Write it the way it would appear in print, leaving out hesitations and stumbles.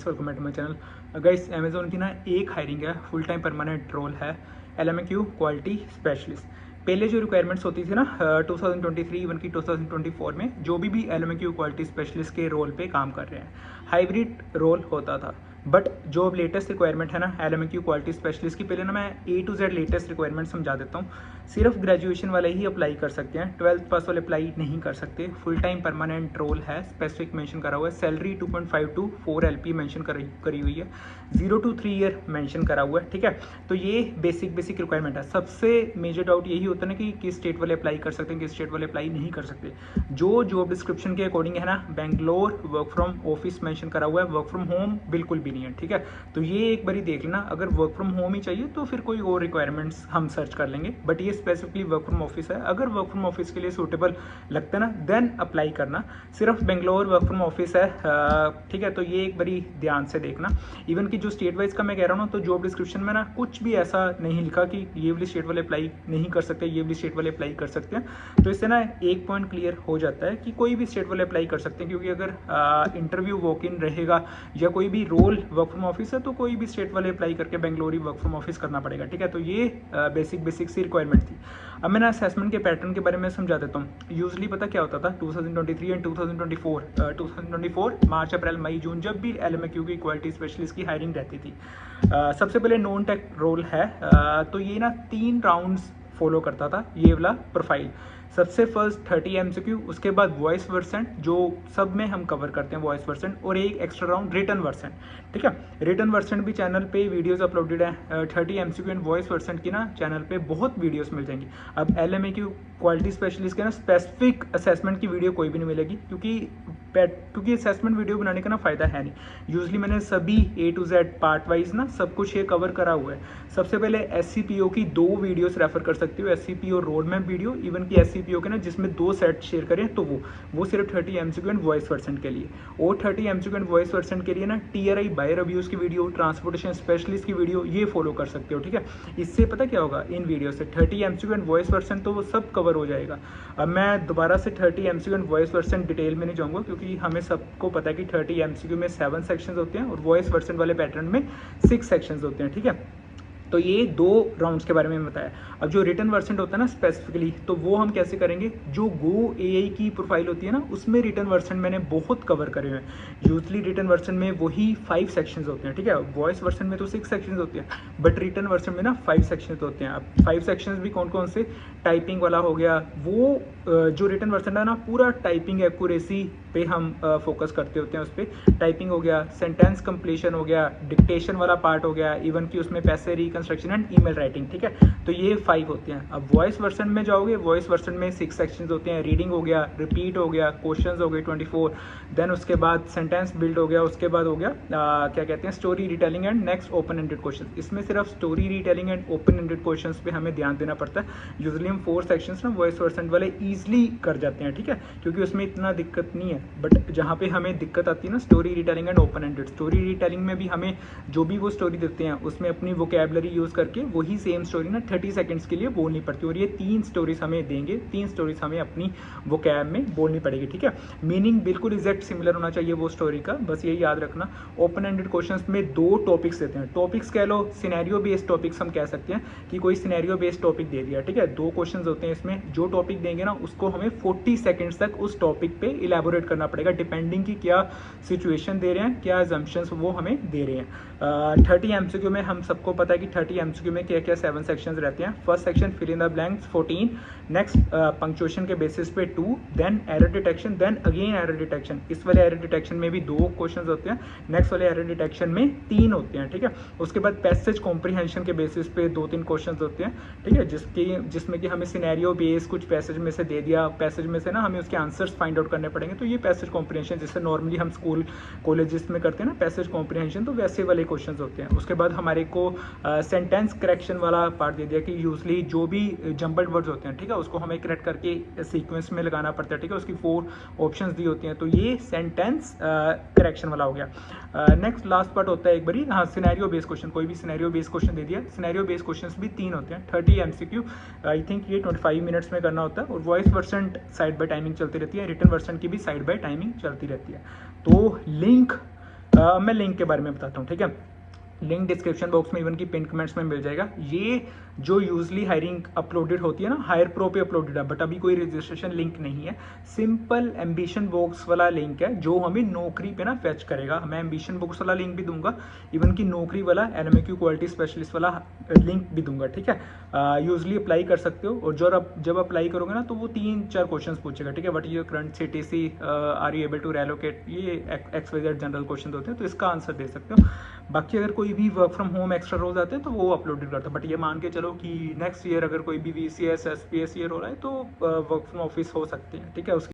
Welcome back to my channel. Guys, Amazon की ना एक हायरिंग है, फुल टाइम परमानेंट रोल है, LMQ क्वालिटी स्पेशलिस्ट। पहले जो रिक्वायरमेंट्स होती थी ना 2023 इवन की 2024 में, जो भी LMQ क्वालिटी स्पेशलिस्ट के रोल पे काम कर रहे हैं, हाइब्रिड रोल होता था। बट जो अब लेटेस्ट रिक्वायरमेंट है ना LMQ क्वालिटी स्पेशलिस्ट की, पहले ना मैं A to Z latest requirement समझा देता हूँ। सिर्फ ग्रेजुएशन वाले ही अप्लाई कर सकते हैं, 12th पास वाले अप्लाई नहीं कर सकते। फुल टाइम परमानेंट रोल है, स्पेसिफिक मेंशन करा हुआ है। सैलरी 2.5 to 4 LP मेंशन करी हुई है, 0 to 3 ईयर मेंशन करा हुआ है। ठीक है, तो ये बेसिक रिक्वायरमेंट है। सबसे मेजर डाउट यही होता है ना कि किस स्टेट वाले अप्लाई कर सकते हैं, किस स्टेट वाले अप्लाई नहीं कर सकते। जो जॉब डिस्क्रिप्शन के अकॉर्डिंग है ना, Bangalore work from office mention करा हुआ है, वर्क फ्रॉम होम बिल्कुल भी नहीं है। ठीक है, तो ये एक बारी देख लेना। अगर वर्क फ्रॉम होम ही चाहिए तो फिर कोई और रिक्वायरमेंट्स हम सर्च कर लेंगे, बट ये स्पेसिफिकली वर्क फ्रॉम ऑफिस है। अगर वर्क फ्रॉम ऑफिस के लिए सूटेबल लगता है ना, देन अप्लाई करना। सिर्फ बेंगलोर वर्क फ्रॉम ऑफिस है। ठीक है, तो ये एक बारी ध्यान से देखना। इवन कि जो स्टेट वाइज का मैं कह रहा हूँ ना, तो जॉब डिस्क्रिप्शन में ना कुछ भी ऐसा नहीं लिखा कि ये वाली स्टेट वाले अप्लाई नहीं कर सकते, ये वाली स्टेट वाले अप्लाई कर सकते हैं। तो इससे ना एक पॉइंट क्लियर हो जाता है कि कोई भी स्टेट वाले अप्लाई कर सकते हैं, क्योंकि अगर इंटरव्यू वॉक इन रहेगा या कोई भी रोल वर्क फ्रॉम ऑफिस है, तो कोई भी स्टेट वाले अप्लाई करके बेंगलोरी वर्क फ्रॉम ऑफिस करना पड़ेगा। ठीक है, तो ये बेसिक सी रिक्वायरमेंट थी। अब मैं ना असेसमेंट के पैटर्न के बारे में समझा देता हूँ। यूजली पता क्या होता था 2023 एंड 2024 मार्च अप्रैल मई जून, जब भी LMQ की क्वालिटी स्पेशलिस्ट की हायरिंग रहती थी, सबसे पहले नॉन टेक रोल है। तो ये ना 3 राउंड्स फॉलो करता था ये वाला प्रोफाइल। सबसे फर्स्ट 30 MCQ, उसके बाद वॉइस वर्सन, जो सब में हम कवर करते हैं वॉइस वर्सन, और एक एक्स्ट्रा राउंड रिटर्न वर्सन। ठीक है, रिटर्न वर्सन भी चैनल पे वीडियोस अपलोडेड है। 30 MCQ एंड वॉइस वर्सन की ना चैनल पे बहुत वीडियोस मिल जाएंगी। अब LMQ क्वालिटी स्पेशलिस्ट के ना स्पेसिफिक असेसमेंट की वीडियो कोई भी नहीं मिलेगी, क्योंकि असेसमेंट वीडियो बनाने का ना फायदा है नहीं। यूजली मैंने सभी A to Z part wise ना सब कुछ ये कवर करा हुआ है। सबसे पहले SCPO की 2 वीडियोस रेफर कर सकते हो, SCPO road map video, even की SCPO के ना जिसमें 2 सेट शेयर करें, तो वो सिर्फ 30 MCQ एंड वॉइस वर्सन के लिए। और 30 MCQ एंड वॉइस वर्सन के लिए ना TRI बायर अब्यूज की वीडियो, ट्रांसपोर्टेशन स्पेशलिस्ट की वीडियो, ये फॉलो कर सकते हो। ठीक है, इससे पता क्या होगा, इन वीडियो से 30 MCQ एंड वॉइस वर्सन तो वो सब कवर हो जाएगा। अब मैं दोबारा से 30 MCQ and voice version detail में नहीं जाऊँगा, क्योंकि हमें सबको पता है कि 30 MCQ में 7 सेक्शंस होते हैं और वॉइस वर्सन वाले पैटर्न में 6 सेक्शंस होते हैं। ठीक है, तो ये 2 राउंड्स के बारे में बताया। अब जो रिटर्न वर्सन होता है ना स्पेसिफिकली, तो वो हम कैसे करेंगे, जो गो AI की प्रोफाइल होती है ना, उसमें रिटर्न वर्सन मैंने बहुत कवर करे हुए हैं। यूजली रिटर्न वर्सन में वही 5 सेक्शंस होते हैं। ठीक है, वॉइस वर्सन में तो 6 सेक्शंस होते हैं, बट रिटर्न वर्सन में ना 5 सेक्शंस होते हैं। अब 5 सेक्शंस भी कौन कौन से, टाइपिंग वाला हो गया, वो जो रिटर्न वर्सन है ना, पूरा टाइपिंग एक्यूरेसी पे हम फोकस करते होते हैं। उस पर टाइपिंग हो गया, सेंटेंस कंप्लीशन हो गया, डिक्टेशन वाला पार्ट हो गया, इवन कि उसमें पैसे रिकंस्ट्रक्शन एंड ईमेल राइटिंग। ठीक है, तो ये 5 होते हैं। अब वॉइस वर्सन में जाओगे, वॉइस वर्सन में 6 सेक्शंस होते हैं। रीडिंग हो गया, रिपीट हो गया, क्वेश्चंस हो गए 24, देन उसके बाद सेंटेंस बिल्ड हो गया, उसके बाद हो गया क्या कहते हैं, story retelling and next open ended question. इसमें सिर्फ story retelling and open ended question पे हमें ध्यान देना पड़ता है। यूजली हम 4 सेक्शंस ना वॉइस वर्सन वाले ईजिली कर जाते हैं। ठीक है, क्योंकि उसमें इतना दिक्कत नहीं है। बट जहाँ पे हमें दिक्कत आती है ना, story retelling and open ended. Story retelling में भी हमें जो भी वो स्टोरी देते हैं, उसमें अपनी वोकैबुलरी यूज करके वही सेम स्टोरी ना 30 सेकंड्स के लिए बोलनी पड़ती है। और ये 3 स्टोरीज हमें देंगे, 3 स्टोरीज हमें अपनी वोकैब में बोलनी पड़ेगी। ठीक है, मीनिंग बिल्कुल एग्जैक्ट सिमिलर होना चाहिए वो स्टोरी का, बस यही याद रखना। ओपन एंडेड क्वेश्चंस में 2 टॉपिक्स देते हैं। टॉपिक्स कह लो, सिनेरियो बेस्ड टॉपिक्स हम कह सकते हैं कि कोई सिनेरियो बेस्ड टॉपिक दे दिया। ठीक है, 2 क्वेश्चंस होते हैं इसमें। जो टॉपिक देंगे ना, उसको हमें 40 सेकंड्स तक उस टॉपिक पे इलेबोरेट करना पड़ेगा, डिपेंडिंग की क्या सिचुएशन दे रहे हैं, क्या एजम्पशंस वो हमें दे रहे हैं। 30 MCQ में हम सबको पता है कि 30 MCQ में क्या क्या 7 सेक्शंस रहते हैं। First section fill in the blanks 14, next punctuation के बेसिस पे 2, then error detection, then again error detection. इस वाले एरर डिटेक्शन में भी 2 क्वेश्चंस होते हैं, नेक्स्ट वाले एरर डिटेक्शन में 3 होते हैं। ठीक है, उसके बाद पैसेज कॉम्प्रीहेंशन के बेसिस पे 2-3 क्वेश्चंस होते हैं। ठीक है, जिसमें कि हमें सिनेरियो बेस कुछ पैसेज में से दे दिया, पैसेज में से ना हमें उसके आंसर्स फाइंड आउट करने पड़ेंगे। तो ये पैसेज कॉम्प्रीहेंशन, जिससे नॉर्मली हम स्कूल कॉलेजेस में करते हैं ना पैसेज कॉम्प्रीहेंशन, तो वैसे वाले क्वेश्चंस होते हैं। उसके बाद हमारे को सेंटेंस करेक्शन वाला पार्ट दे दिया कि यूजली जो भी जंबल्ड वर्ड्स होते हैं, ठीक है, उसको हमें करेक्ट करके सीक्वेंस में लगाना पड़ता है। ठीक है, उसकी 4 ऑप्शंस दी होती हैं। तो ये सेंटेंस करेक्शन वाला हो गया। नेक्स्ट लास्ट पार्ट होता है एक बारी, हाँ, सिनेरियो बेस्ड क्वेश्चन। कोई भी सिनेरियो बेस्ड क्वेश्चन दे दिया। सिनेरियो बेस्ड क्वेश्चंस भी 3 होते हैं। 30 MCQ, आई थिंक ये 25 मिनट्स में करना होता है। और voice version side by timing चलती रहती है, रिटर्न वर्सन की भी साइड बाय टाइमिंग चलती रहती है। तो लिंक मैं लिंक के बारे में बताता हूँ, ठीक है। लिंक डिस्क्रिप्शन बॉक्स में, इवन की पिन कमेंट्स में मिल जाएगा। ये जो यूजली हायरिंग अपलोडेड होती है ना, हायर प्रो पे अपलोडेड है, बट अभी कोई रजिस्ट्रेशन लिंक नहीं है। सिंपल एम्बिशन बॉक्स वाला लिंक है जो हमें नौकरी पे ना फेच करेगा। मैं एम्बिशन बॉक्स वाला लिंक भी दूंगा, इवन की नौकरी वाला एलएमक्यू क्वालिटी स्पेशलिस्ट वाला लिंक भी दूंगा, ठीक है। यूजली अप्लाई कर सकते हो, और जब अप्लाई करोगे ना तो वो 3-4 क्वेश्चन पूछेगा, ठीक है। What your current CTC, are you able to relocate, ये XYZ जनरल क्वेश्चन होते हैं, तो इसका आंसर दे सकते हो। बाकी अगर कोई भी वर्क फ्रॉम होम एक्स्ट्रा रोज आते हैं तो वो अपलोडेड करता है, बट ये मान के चलो कि नेक्स्ट ईयर अगर कोई भी VCS SPS ईयर हो रहा है तो वर्क फ्रॉम ऑफिस हो सकते हैं, ठीक है। उसकी